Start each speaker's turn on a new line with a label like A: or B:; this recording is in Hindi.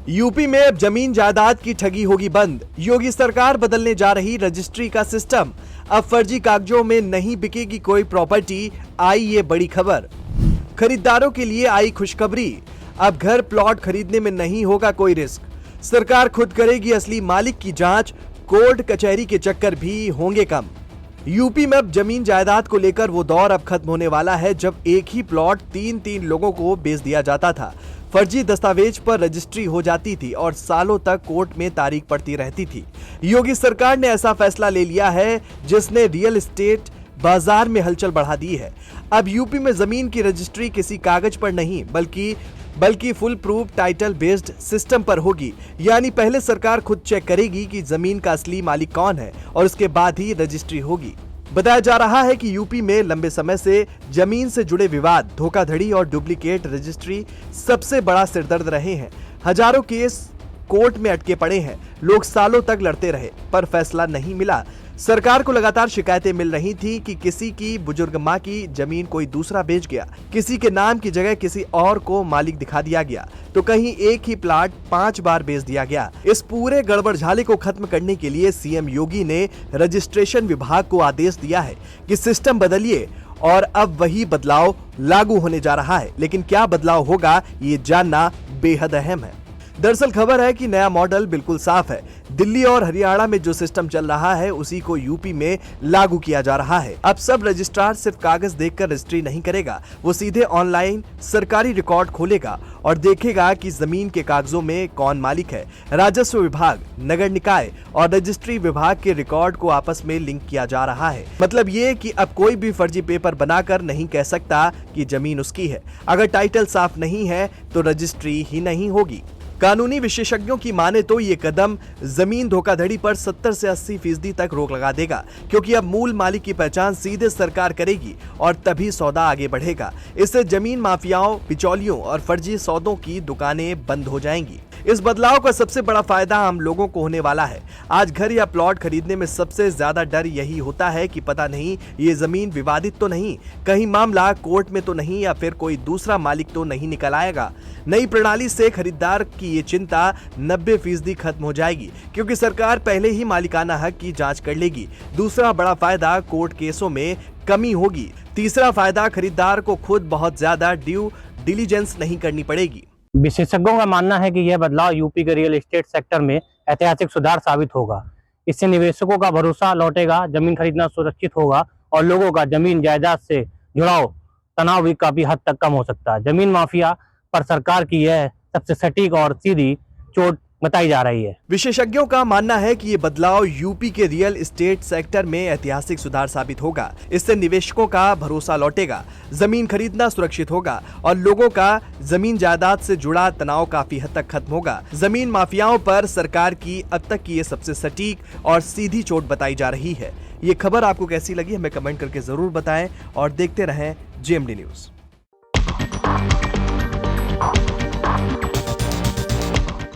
A: यूपी में अब जमीन जायदाद की ठगी होगी बंद। योगी सरकार बदलने जा रही रजिस्ट्री का सिस्टम। अब फर्जी कागजों में नहीं बिकेगी कोई प्रॉपर्टी, आई ये बड़ी खबर। खरीदारों के लिए आई खुशखबरी। अब घर प्लॉट खरीदने में नहीं होगा कोई रिस्क। सरकार खुद करेगी असली मालिक की जांच। कोर्ट कचहरी के चक्कर भी होंगे कम। यूपी में अब जमीन जायदाद को लेकर वो दौर अब खत्म होने वाला है जब एक ही प्लॉट तीन लोगों को बेच दिया जाता था। फर्जी दस्तावेज पर रजिस्ट्री हो जाती थी और सालों तक कोर्ट में तारीख पड़ती रहती थी। योगी सरकार ने ऐसा फैसला ले लिया है जिसने रियल एस्टेट बाजार में हलचल बढ़ा दी है। अब यूपी में जमीन की रजिस्ट्री किसी कागज पर नहीं बल्कि full proof title based system पर होगी। यानी पहले सरकार खुद चेक करेगी कि जमीन का असली मालिक कौन है और उसके बाद ही रजिस्ट्री होगी। बताया जा रहा है कि यूपी में लंबे समय से जमीन से जुड़े विवाद, धोखाधड़ी और डुप्लीकेट रजिस्ट्री सबसे बड़ा सिरदर्द रहे हैं। हजारों केस कोर्ट में अटके पड़े हैं। लोग सालों तक लड़ते रहे पर फैसला नहीं मिला। सरकार को लगातार शिकायतें मिल रही थी कि किसी की बुजुर्ग मां की जमीन कोई दूसरा बेच गया, किसी के नाम की जगह किसी और को मालिक दिखा दिया गया, तो कहीं एक ही प्लाट 5 बार बेच दिया गया। इस पूरे गड़बड़झाले को खत्म करने के लिए सीएम योगी ने रजिस्ट्रेशन विभाग को आदेश दिया है कि सिस्टम बदलिए और अब वही बदलाव लागू होने जा रहा है। लेकिन क्या बदलाव होगा ये जानना बेहद अहम है। दरअसल खबर है कि नया मॉडल बिल्कुल साफ है। दिल्ली और हरियाणा में जो सिस्टम चल रहा है उसी को यूपी में लागू किया जा रहा है। अब सब रजिस्ट्रार सिर्फ कागज देखकर रजिस्ट्री नहीं करेगा, वो सीधे ऑनलाइन सरकारी रिकॉर्ड खोलेगा और देखेगा कि जमीन के कागजों में कौन मालिक है। राजस्व विभाग, नगर निकाय और रजिस्ट्री विभाग के रिकॉर्ड को आपस में लिंक किया जा रहा है। मतलब ये कि अब कोई भी फर्जी पेपर बनाकर नहीं कह सकता कि जमीन उसकी है। अगर टाइटल साफ नहीं है तो रजिस्ट्री ही नहीं होगी। कानूनी विशेषज्ञों की माने तो ये कदम जमीन धोखाधड़ी पर 70 से 80% तक रोक लगा देगा, क्योंकि अब मूल मालिक की पहचान सीधे सरकार करेगी और तभी सौदा आगे बढ़ेगा। इससे जमीन माफियाओं, बिचौलियों और फर्जी सौदों की दुकानें बंद हो जाएंगी। इस बदलाव का सबसे बड़ा फायदा आम लोगों को होने वाला है। आज घर या प्लॉट खरीदने में सबसे ज्यादा डर यही होता है कि पता नहीं ये जमीन विवादित तो नहीं, कहीं मामला कोर्ट में तो नहीं या फिर कोई दूसरा मालिक तो नहीं निकल आएगा। नई प्रणाली से खरीदार की ये चिंता 90% खत्म हो जाएगी, क्योंकि सरकार पहले ही मालिकाना हक की जांच कर लेगी। दूसरा बड़ा फायदा कोर्ट केसों में कमी होगी। तीसरा फायदा खरीदार को खुद बहुत ज्यादा ड्यू डिलीजेंस नहीं करनी पड़ेगी।
B: विशेषज्ञों का मानना है कि यह बदलाव यूपी के रियल एस्टेट सेक्टर में ऐतिहासिक सुधार साबित होगा। इससे निवेशकों का भरोसा लौटेगा, जमीन खरीदना सुरक्षित होगा और लोगों का जमीन जायदाद से जुड़ाव तनाव भी काफी हद तक कम हो सकता है। जमीन माफिया पर सरकार की यह सबसे सटीक और सीधी चोट बताई जा रही है।
A: विशेषज्ञों का मानना है कि ये बदलाव यूपी के रियल एस्टेट सेक्टर में ऐतिहासिक सुधार साबित होगा। इससे निवेशकों का भरोसा लौटेगा, जमीन खरीदना सुरक्षित होगा और लोगों का जमीन जायदाद से जुड़ा तनाव काफी हद तक खत्म होगा। जमीन माफियाओं पर सरकार की अब तक की ये सबसे सटीक और सीधी चोट बताई जा रही है। ये खबर आपको कैसी लगी हमें कमेंट करके जरूर बताएं और देखते रहें जेएमडी न्यूज।